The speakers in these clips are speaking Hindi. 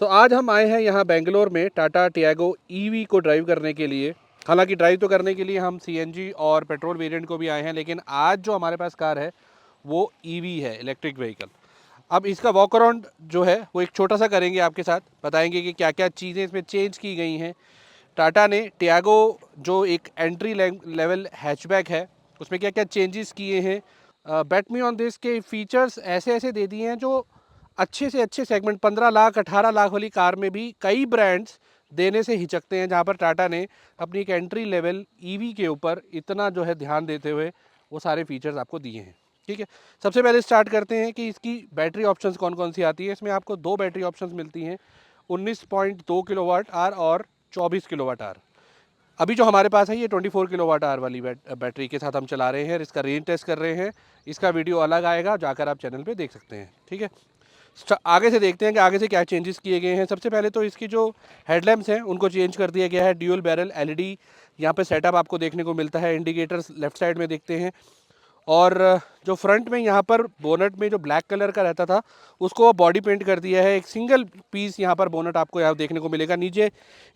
आज हम आए हैं यहाँ बेंगलोर में टाटा टियागो ईवी को ड्राइव करने के लिए। हालांकि ड्राइव तो करने के लिए हम सीएनजी और पेट्रोल वेरिएंट को भी आए हैं, लेकिन आज जो हमारे पास कार है वो ईवी है, इलेक्ट्रिक व्हीकल। अब इसका वॉक अराउंड जो है वो एक छोटा सा करेंगे, आपके साथ बताएंगे कि क्या क्या चीज़ें इसमें चेंज की गई हैं। टाटा ने टियागो जो एक एंट्री लेवल हैचबैक है उसमें क्या क्या चेंजेस किए हैं। बेट मी ऑन दिस के फीचर्स ऐसे ऐसे दे दिए हैं जो अच्छे से अच्छे सेगमेंट 15 लाख 18 लाख वाली कार में भी कई ब्रांड्स देने से हिचकते हैं, जहां पर टाटा ने अपनी एक एंट्री लेवल ईवी के ऊपर इतना जो है ध्यान देते हुए वो सारे फीचर्स आपको दिए हैं। ठीक है, सबसे पहले स्टार्ट करते हैं कि इसकी बैटरी ऑप्शंस कौन कौन सी आती है। इसमें आपको दो बैटरी ऑप्शंस मिलती हैं, 19.2 किलोवाट आवर और 24 किलोवाट आवर। अभी जो हमारे पास है ये 24 किलोवाट आवर वाली बैटरी के साथ हम चला रहे हैं और इसका रेंज टेस्ट कर रहे हैं। इसका वीडियो अलग आएगा, जाकर आप चैनल पे देख सकते हैं। ठीक है, आगे से देखते हैं कि आगे से क्या चेंजेस किए गए हैं। सबसे पहले तो इसकी जो हेडलैम्प्स हैं उनको चेंज कर दिया गया है। ड्यूल बैरल एलईडी यहाँ पे सेटअप आपको देखने को मिलता है। इंडिकेटर्स लेफ्ट साइड में देखते हैं, और जो फ्रंट में यहाँ पर बोनट में जो ब्लैक कलर का रहता था उसको बॉडी पेंट कर दिया है। एक सिंगल पीस यहाँ पर बोनट आपको यहाँ देखने को मिलेगा। नीचे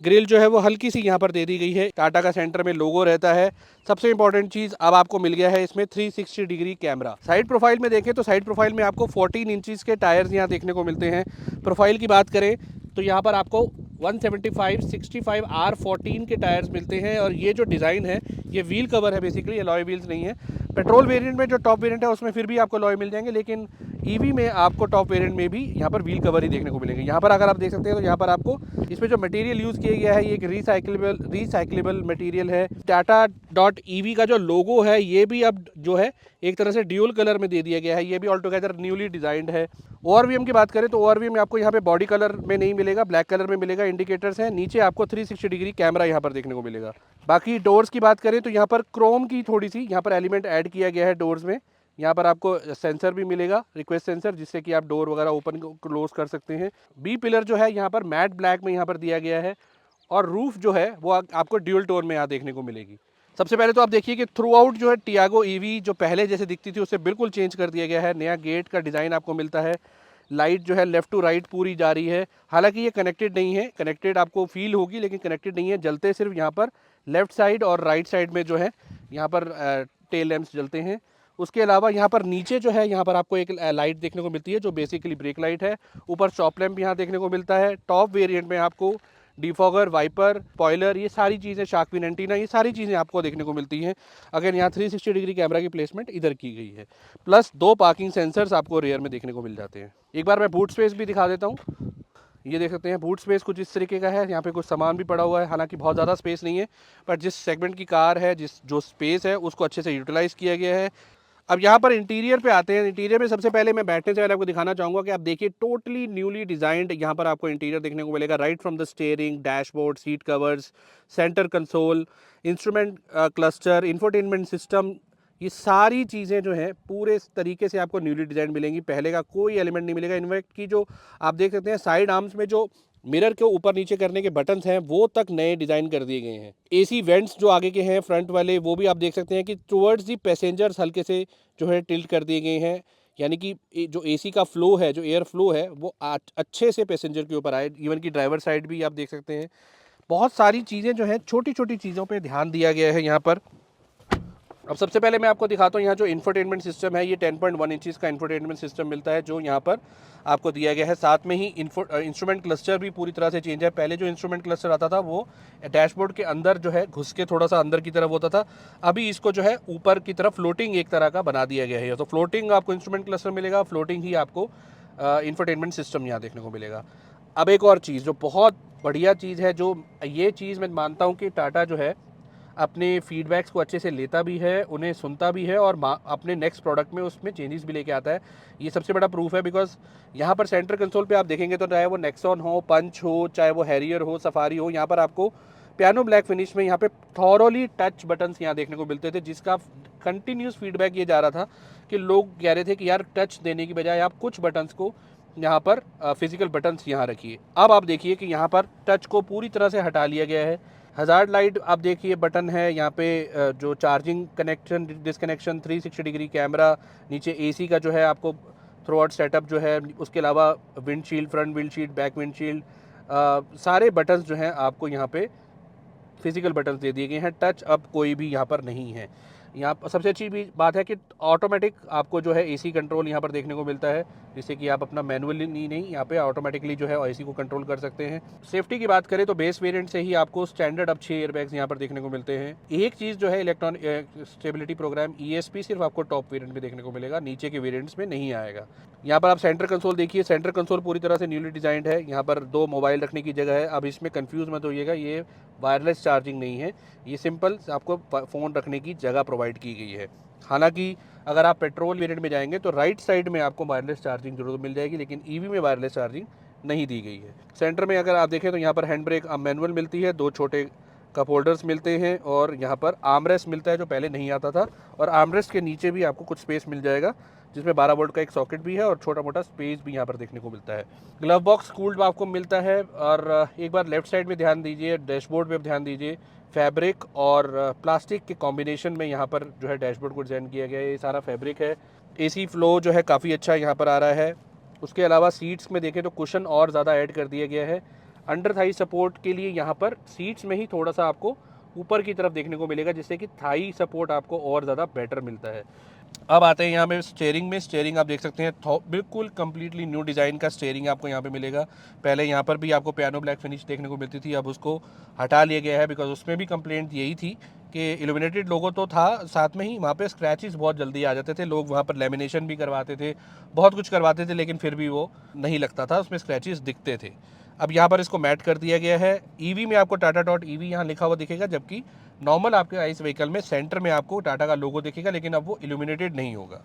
ग्रिल जो है वो हल्की सी यहाँ पर दे दी गई है। टाटा का सेंटर में लोगो रहता है। सबसे इंपॉर्टेंट चीज़ अब आपको मिल गया है इसमें 360 डिग्री कैमरा। साइड प्रोफाइल में देखें तो साइड प्रोफाइल में आपको 14 इंचज़ के टायर्स यहाँ देखने को मिलते हैं। प्रोफाइल की बात करें तो यहाँ पर आपको 175/65 R14 के टायर्स मिलते हैं, और ये जो डिज़ाइन है ये व्हील कवर है, बेसिकली अलॉय व्हील्स नहीं है। पेट्रोल वेरिएंट में जो टॉप वेरिएंट है उसमें फिर भी आपको अलॉय मिल जाएंगे, लेकिन ईवी में आपको टॉप वेरिएंट में भी यहाँ पर व्हील कवर ही देखने को मिलेंगे। यहाँ पर अगर आप देख सकते हैं तो यहाँ पर आपको इसमें जो मटेरियल यूज़ किया गया है ये एक रिसाइक्लेबल मटेरियल है। टाटा डॉट ईवी का जो लोगो है ये भी अब जो है एक तरह से ड्यूल कलर में दे दिया गया है। ये भी ऑल टुगेदर न्यूली डिजाइंड है। ओआरवीएम की बात करें तो ओआरवीएम आपको यहाँ पे बॉडी कलर में नहीं मिलेगा, ब्लैक कलर में मिलेगा। इंडिकेटर्स हैं, नीचे आपको 360 डिग्री कैमरा यहाँ पर देखने को मिलेगा। बाकी डोर्स की बात करें तो यहाँ पर क्रोम की थोड़ी सी यहाँ पर एलिमेंट ऐड किया गया है डोर्स में। यहाँ पर आपको सेंसर भी मिलेगा, रिक्वेस्ट सेंसर, जिससे कि आप डोर वगैरह ओपन क्लोज कर सकते हैं। बी पिलर जो है यहाँ पर मैट ब्लैक में यहाँ पर दिया गया है, और रूफ जो है वो आपको ड्यूल टोन में यहाँ देखने को मिलेगी। सबसे पहले तो आप देखिए कि थ्रू आउट जो है टियागो ईवी जो पहले जैसे दिखती थी उससे बिल्कुल चेंज कर दिया गया है। नया गेट का डिज़ाइन आपको मिलता है। लाइट जो है लेफ़्ट टू राइट पूरी जा रही है। हालांकि ये कनेक्टेड नहीं है, कनेक्टेड आपको फील होगी लेकिन कनेक्टेड नहीं है। जलते सिर्फ यहाँ पर लेफ़्ट साइड और राइट साइड में जो है यहाँ पर टेल लैंप्स जलते हैं। उसके अलावा यहाँ पर नीचे जो है यहाँ पर आपको एक लाइट देखने को मिलती है जो बेसिकली ब्रेक लाइट है। ऊपर स्टॉप लैंप यहाँ देखने को मिलता है। टॉप वेरिएंट में आपको डिफॉगर, वाइपर, स्पॉइलर, ये सारी चीज़ें, शार्क फिन एंटीना, ये सारी चीज़ें आपको देखने को मिलती हैं। अगर यहाँ 360 डिग्री कैमरा की प्लेसमेंट इधर की गई है, प्लस दो पार्किंग सेंसर्स आपको रेयर में देखने को मिल जाते हैं। एक बार मैं बूट स्पेस भी दिखा देता हूँ। ये देख सकते हैं बूट स्पेस कुछ इस तरीके का है। यहाँ पे कुछ सामान भी पड़ा हुआ है, हालांकि बहुत ज़्यादा स्पेस नहीं है, पर जिस सेगमेंट की कार है, जो स्पेस है उसको अच्छे से यूटिलाइज़ किया गया है। अब यहाँ पर इंटीरियर पे आते हैं। इंटीरियर में सबसे पहले मैं बैठने से पहले आपको दिखाना चाहूँगा कि आप देखिए टोटली न्यूली डिजाइंड यहाँ पर आपको इंटीरियर देखने को मिलेगा। Right from the steering, dashboard, seat covers, centre console, instrument cluster, infotainment system, ये सारी चीज़ें जो हैं पूरे तरीके से आपको न्यूली डिजाइन मिलेंगी। पहले का कोई एलिमेंट नहीं मिलेगा। इनफैक्ट की जो आप देख सकते हैं साइड आर्म्स में जो मिरर के ऊपर नीचे करने के बटन्स हैं वो तक नए डिज़ाइन कर दिए गए हैं। एसी वेंट्स जो आगे के हैं फ्रंट वाले वो भी आप देख सकते हैं कि टुवर्ड्स दी पैसेंजर्स हल्के से जो है टिल्ट कर दिए गए हैं, यानी कि जो एसी का फ्लो है, जो एयर फ्लो है वो अच्छे से पैसेंजर के ऊपर आए। इवन की ड्राइवर साइड भी आप देख सकते हैं। बहुत सारी चीज़ें जो हैं, छोटी छोटी चीज़ों पर ध्यान दिया गया है यहाँ पर। अब सबसे पहले मैं आपको दिखाता हूँ यहाँ जो इंफोटेनमेंट सिस्टम है, ये 10.1 इंचज़ का इंफोटेनमेंट सिस्टम मिलता है जो यहाँ पर आपको दिया गया है। साथ में ही इंस्ट्रूमेंट क्लस्टर भी पूरी तरह से चेंज है। पहले जो इंस्ट्रूमेंट क्लस्टर आता था वो डैशबोर्ड के अंदर जो है घुस के थोड़ा सा अंदर की तरफ होता था, अभी इसको जो है ऊपर की तरफ फ्लोटिंग एक तरह का बना दिया गया है। तो फ्लोटिंग आपको इंस्ट्रूमेंट क्लस्टर मिलेगा, फ्लोटिंग ही आपको इंफोटेनमेंट सिस्टम यहाँ देखने को मिलेगा। अब एक और चीज़ जो बहुत बढ़िया चीज़ है, जो ये चीज़ मैं मानता हूँ कि टाटा जो है अपने फीडबैक्स को अच्छे से लेता भी है, उन्हें सुनता भी है, और अपने नेक्स्ट प्रोडक्ट में उसमें चेंजेस भी लेके आता है। ये सबसे बड़ा प्रूफ है, बिकॉज यहाँ पर सेंटर कंसोल पे आप देखेंगे तो चाहे वो नेक्सॉन हो, पंच हो, चाहे वो हैरियर हो, सफारी हो, यहाँ पर आपको पियानो ब्लैक फिनिश में यहाँ पे थॉरोली टच बटन्स यहाँ देखने को मिलते थे, जिसका कंटिन्यूस फीडबैक ये जा रहा था कि लोग कह रहे थे कि यार टच देने की बजाय आप कुछ बटन्स को यहाँ पर फिजिकल बटन्स यहाँ रखिए। अब आप देखिए कि यहाँ पर टच को पूरी तरह से हटा लिया गया है। हज़ार्ड लाइट आप देखिए बटन है यहाँ पे, जो charging connection disconnection, 360 degree camera, नीचे एसी का जो है आपको थ्रू आउट सेटअप जो है। उसके अलावा windshield, front windshield, back windshield, सारे बटन्स जो हैं आपको यहाँ पे फिजिकल बटन्स दे दिए गए हैं। टच अब कोई भी यहाँ पर नहीं है। यहाँ पर सबसे अच्छी भी बात है कि ऑटोमेटिक आपको जो है एसी कंट्रोल यहाँ पर देखने को मिलता है, जिससे कि आप अपना मैनुअली नहीं यहाँ पे ऑटोमेटिकली जो है एसी को कंट्रोल कर सकते हैं। सेफ्टी की बात करें तो बेस वेरिएंट से ही आपको स्टैंडर्ड अब 6 एयरबैग्स यहाँ पर देखने को मिलते हैं। एक चीज़ जो है इलेक्ट्रॉनिक स्टेबिलिटी प्रोग्राम ESP सिर्फ आपको टॉप वेरिएंट में देखने को मिलेगा, नीचे के वेरिएंट्स में नहीं आएगा। यहाँ पर आप सेंटर कंसोल देखिए, सेंटर कंसोल पूरी तरह से न्यूली डिजाइंड है। यहाँ पर 2 मोबाइल रखने की जगह है। अब इसमें कंफ्यूज मत होइएगा, ये वायरलेस चार्जिंग नहीं है, ये सिंपल आपको फ़ोन रखने की जगह प्रोवाइड की गई है। हालांकि अगर आप पेट्रोल वेरिएंट में जाएंगे तो राइट साइड में आपको वायरलेस चार्जिंग जरूर मिल जाएगी, लेकिन ईवी में वायरलेस चार्जिंग नहीं दी गई है। सेंटर में अगर आप देखें तो यहाँ पर हैंड ब्रेक अब मैनुअल मिलती है, 2 छोटे कप होल्डर्स मिलते हैं और यहाँ पर आर्मरेस्ट मिलता है जो पहले नहीं आता था। और आर्मरेस्ट के नीचे भी आपको कुछ स्पेस मिल जाएगा, जिसमें 12 वोल्ट का एक सॉकेट भी है और छोटा मोटा स्पेस भी यहाँ पर देखने को मिलता है। ग्लव बॉक्स कूल्ड आपको मिलता है। और एक बार लेफ्ट साइड में ध्यान दीजिए, डैशबोर्ड पे ध्यान दीजिए, फैब्रिक और प्लास्टिक के कॉम्बिनेशन में यहाँ पर जो है डैशबोर्ड को डिज़ाइन किया गया है। ये सारा फैब्रिक है। एसी फ्लो जो है काफ़ी अच्छा यहाँ पर आ रहा है। उसके अलावा सीट्स में देखें तो कुशन और ज़्यादा ऐड कर दिया गया है। अंडर थाई सपोर्ट के लिए यहाँ पर सीट्स में ही थोड़ा सा आपको ऊपर की तरफ देखने को मिलेगा, जिससे कि थाई सपोर्ट आपको और ज़्यादा बेटर मिलता है। अब आते हैं यहाँ पे स्टीयरिंग में। स्टीयरिंग आप देख सकते हैं बिल्कुल कम्प्लीटली न्यू डिज़ाइन का स्टीयरिंग आपको यहाँ पे मिलेगा। पहले यहाँ पर भी आपको पियानो ब्लैक फिनिश देखने को मिलती थी, अब उसको हटा लिया गया है, बिकॉज उसमें भी कंप्लेंट यही थी कि इल्यूमिनेटेड लोगो तो था, साथ में ही वहाँ पे स्क्रैचेस बहुत जल्दी आ जाते थे। लोग वहाँ पर लेमिनेशन भी करवाते थे, बहुत कुछ करवाते थे, लेकिन फिर भी वो नहीं लगता था, उसमें स्क्रैचेस दिखते थे। अब यहाँ पर इसको मैट कर दिया गया है। ईवी में आपको टाटा डॉट ईवी यहाँ लिखा हुआ दिखेगा, जबकि नॉर्मल आपके आइस व्हीकल में सेंटर में आपको टाटा का लोगो दिखेगा, लेकिन अब वो इल्यूमिनेटेड नहीं होगा।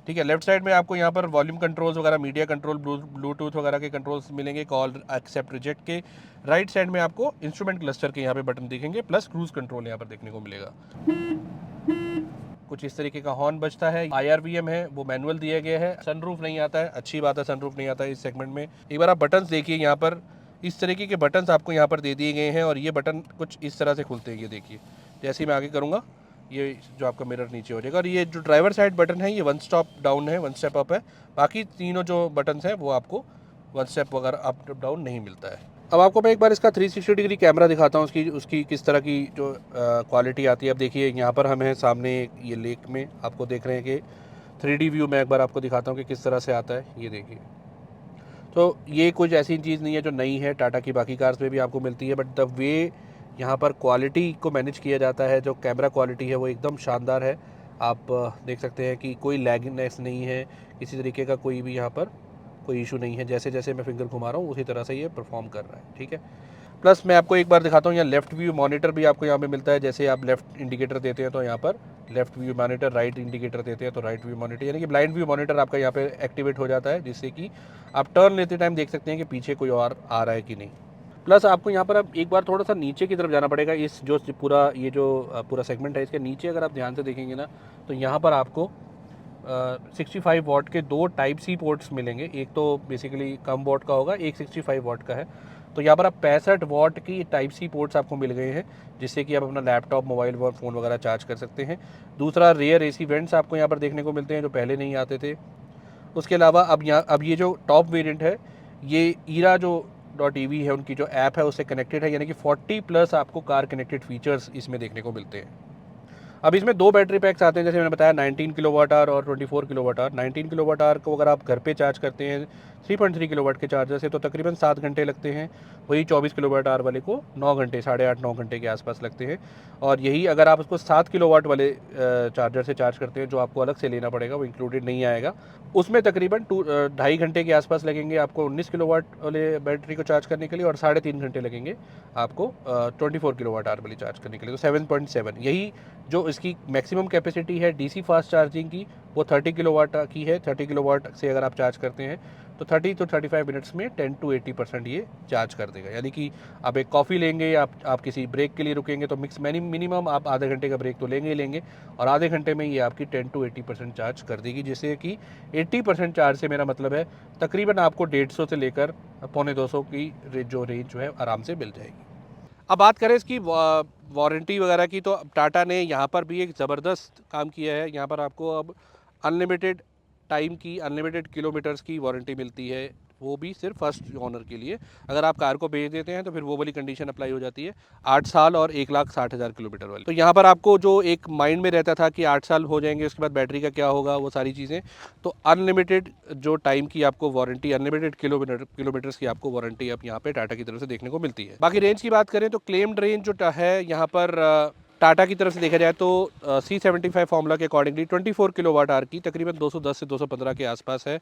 ठीक है, लेफ्ट साइड में आपको यहाँ पर वॉल्यूम कंट्रोल्स वगैरह, मीडिया कंट्रोल, ब्लूटूथ वगैरह के कंट्रोल्स मिलेंगे, कॉल एक्सेप्ट रिजेक्ट के। राइट साइड में आपको इंस्ट्रूमेंट क्लस्टर के यहाँ पे बटन दिखेंगे, प्लस क्रूज कंट्रोल यहाँ पर देखने को मिलेगा। कुछ इस तरीके का हॉर्न बजता है। IRVM है वो मैनुअल दिया गया है। सनरूफ नहीं आता है, अच्छी बात है, सनरूफ नहीं आता है इस सेगमेंट में। एक बार आप बटन्स देखिए, यहाँ पर इस तरीके के बटन्स आपको यहाँ पर दे दिए गए हैं और ये बटन कुछ इस तरह से खुलते हैं। ये देखिए, जैसे ही मैं आगे करूँगा ये जो आपका मिरर नीचे हो जाएगा। और ये जो ड्राइवर साइड बटन है ये 1 स्टॉप डाउन है, 1 स्टेप अप है। बाकी तीनों जो बटन्स हैं वो आपको 1 स्टेप वगैरह अप डाउन नहीं मिलता है। अब आपको मैं एक बार इसका 360 डिग्री कैमरा दिखाता हूँ, उसकी किस तरह की जो क्वालिटी आती है। अब देखिए यहाँ पर हमें सामने ये लेक में आपको देख रहे हैं कि 3D व्यू में एक बार आपको दिखाता हूँ कि किस तरह से आता है। ये देखिए, तो ये कुछ ऐसी चीज़ नहीं है जो नई है, टाटा की बाकी कार्स में भी आपको मिलती है, बट द वे यहाँ पर क्वालिटी को मैनेज किया जाता है, जो कैमरा क्वालिटी है वो एकदम शानदार है। आप देख सकते हैं कि कोई लैगनेस नहीं है, किसी तरीके का कोई भी यहाँ पर कोई इशू नहीं है। जैसे जैसे मैं फिंगर घुमा रहा हूँ उसी तरह से ये परफॉर्म कर रहा है। ठीक है, प्लस मैं आपको एक बार दिखाता हूँ, यहाँ लेफ़्ट व्यू मॉनिटर भी आपको यहाँ पे मिलता है। जैसे आप लेफ़्ट इंडिकेटर देते हैं तो यहाँ पर left view monitor, right indicator देते हैं तो राइट व्यू मॉनिटर, यानी कि ब्लाइंड व्यू मॉनिटर आपका यहाँ पे एक्टिवेट हो जाता है, जिससे कि आप टर्न लेते टाइम देख सकते हैं कि पीछे कोई और आ रहा है कि नहीं। प्लस आपको यहाँ पर अब एक बार थोड़ा सा नीचे की तरफ जाना पड़ेगा। इस जो पूरा सेगमेंट है, इसके नीचे अगर आप ध्यान से देखेंगे ना, तो यहाँ पर आपको 65 वॉट के 2 टाइप सी पोर्ट्स मिलेंगे। एक तो बेसिकली कम वॉट का होगा, एक 65 वॉट का है। तो यहाँ पर आप 65 वॉट की टाइप सी पोर्ट्स आपको मिल गए हैं, जिससे कि आप अपना लैपटॉप, मोबाइल फ़ोन वगैरह चार्ज कर सकते हैं। दूसरा, रेयर AC वेंट्स आपको यहाँ पर देखने को मिलते हैं जो पहले नहीं आते थे। उसके अलावा अब ये जो टॉप वेरिएंट है, ये ईरा जो .ev है, उनकी जो ऐप है उससे कनेक्टेड है, यानी कि 40+ आपको कार कनेक्टेड फीचर्स इसमें देखने को मिलते हैं। अब इसमें 2 बैटरी पैक्स आते हैं, जैसे मैंने बताया 19 किलोवाट आवर और 24 किलोवाट आवर। 19 किलोवाट आवर को अगर आप घर पे चार्ज करते हैं 3.3 किलोवाट के चार्जर से तो तकरीबन 7 घंटे लगते हैं। वही 24 किलोवाट आवर वाले को 9 घंटे, 8.5-9 घंटे के आसपास लगते हैं। और यही अगर आप उसको 7 किलोवाट वाले चार्जर से चार्ज करते हैं, जो आपको अलग से लेना पड़ेगा, वो इंक्लूडेड नहीं आएगा, उसमें तकरीबन 2.5 घंटे के आसपास लगेंगे आपको 19 किलोवाट वाले बैटरी को चार्ज करने के लिए, और 3.5 घंटे लगेंगे आपको 24 किलोवाट आवर वाली चार्ज करने के लिए। तो 7.7 यही जो इसकी मैक्सिमम कैपेसिटी है डीसी फास्ट चार्जिंग की, वो 30 किलोवाट की है। 30 किलोवाट से अगर आप चार्ज करते हैं तो 30 to 35 मिनट्स में 10 to 80% ये चार्ज कर देगा। यानी कि आप एक कॉफ़ी लेंगे, आप किसी ब्रेक के लिए रुकेंगे तो मिनिमम आप आधे घंटे का ब्रेक तो लेंगे ही लेंगे, और आधे घंटे में ये आपकी 10 to 80% चार्ज कर देगी, जिससे कि 80% चार्ज से मेरा मतलब है तकरीबन आपको 150 से लेकर 150 की जो रेंज जो है आराम से मिल जाएगी। अब बात करें इसकी वारंटी वगैरह की, तो टाटा ने यहाँ पर भी एक ज़बरदस्त काम किया है। यहाँ पर आपको अब अनलिमिटेड टाइम की, अनलिमिटेड किलोमीटर्स की वारंटी मिलती है, वो भी सिर्फ फर्स्ट ओनर के लिए। अगर आप कार को बेच देते हैं तो फिर वो वाली कंडीशन अप्लाई हो जाती है 8 साल और 1,60,000 किलोमीटर वाली। तो यहाँ पर आपको जो एक माइंड में रहता था कि 8 साल हो जाएंगे उसके बाद बैटरी का क्या होगा, वो सारी चीज़ें, तो अनलिमिटेड जो टाइम की आपको वारंटी, अनलिमिटेड किलोमीटर्स की आपको वारंटी अब यहाँ पे टाटा की तरफ से देखने को मिलती है। बाकी रेंज की बात करें तो क्लेम्ड रेंज जो है यहाँ पर टाटा की तरफ से देखा जाए तो C75 फार्मूला के अकॉर्डिंगली 24 किलोवाट आवर की तकरीबन 210 से 215 के आसपास है।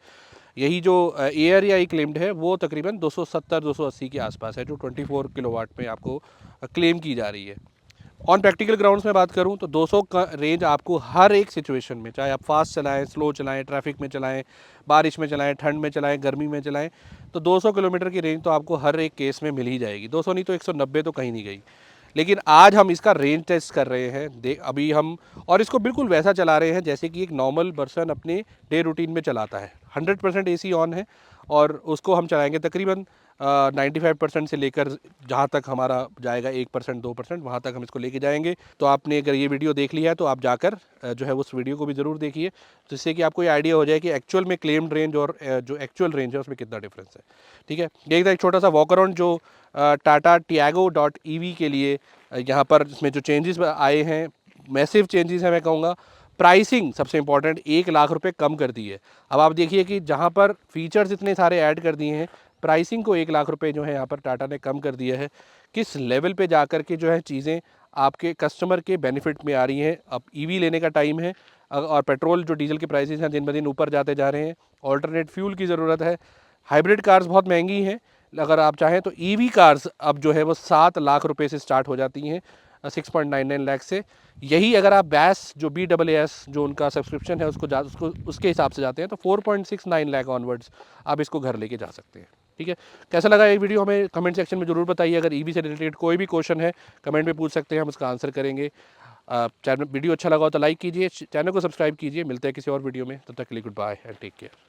यही जो AREI क्लेम्ड है वो तकरीबन 270-280 के आसपास है, जो 24 किलोवाट में आपको क्लेम की जा रही है। ऑन प्रैक्टिकल ग्राउंड्स में बात करूं तो 200 का रेंज आपको हर एक सिचुएशन में, चाहे आप फास्ट चलाएं, स्लो चलाएं, ट्रैफिक में चलाएं, बारिश में चलाएं, ठंड में चलाएं, गर्मी में चलाएं, तो 200 किलोमीटर की रेंज तो आपको हर एक केस में मिल ही जाएगी। 200 नहीं तो 190 तो कहीं नहीं गई। लेकिन आज हम इसका रेंज टेस्ट कर रहे हैं, देख अभी हम, और इसको बिल्कुल वैसा चला रहे हैं जैसे कि एक नॉर्मल पर्सन अपने डे रूटीन में चलाता है। 100% AC ऑन है और उसको हम चलाएंगे तकरीबन 95% से लेकर जहाँ तक हमारा जाएगा 1% 2%, वहाँ तक हम इसको लेके जाएंगे। तो आपने अगर ये वीडियो देख लिया है तो आप जाकर जो है उस वीडियो को भी ज़रूर देखिए, जिससे कि आपको ये आइडिया हो जाए कि एक्चुअल में क्लेम्ड रेंज और जो एक्चुअल रेंज है उसमें कितना डिफरेंस है। ठीक है, ये एक छोटा सा वॉक अराउंड जो टाटा Tiago.ev के लिए यहाँ पर इसमें जो चेंजेस आए हैं, मैसिव चेंजेस हैं मैं कहूँगा। प्राइसिंग सबसे इंपॉर्टेंट, 1 लाख रुपए कम कर दी है। अब आप देखिए कि जहाँ पर फीचर्स इतने सारे ऐड कर दिए हैं, प्राइसिंग को 1 लाख रुपए जो है यहाँ पर टाटा ने कम कर दिया है। किस लेवल पे जाकर के जो है चीज़ें आपके कस्टमर के बेनिफिट में आ रही हैं। अब EV लेने का टाइम है और पेट्रोल जो डीजल के प्राइसेस हैं दिन ब दिन ऊपर जाते जा रहे हैं, ऑल्टरनेट फ्यूल की ज़रूरत है। हाइब्रिड कार्स बहुत महंगी हैं, अगर आप चाहें तो EV कार्स अब जो है वो 7 लाख रुपए से स्टार्ट हो जाती हैं, 6.99 लाख से। यही अगर आप बैस जो BAAS जो उनका सब्सक्रिप्शन है उसको उसके हिसाब से जाते हैं तो 4.69 लाख ऑनवर्ड्स आप इसको घर लेके जा सकते हैं। ठीक है, कैसा लगा ये वीडियो हमें कमेंट सेक्शन में ज़रूर बताइए। अगर EV से रिलेटेड कोई भी क्वेश्चन है कमेंट में पूछ सकते हैं, हम उसका आंसर करेंगे। चैनल वीडियो अच्छा लगा हो तो लाइक कीजिए, चैनल को सब्सक्राइब कीजिए। मिलते हैं किसी और वीडियो में, तब तक के लिए goodbye and take care.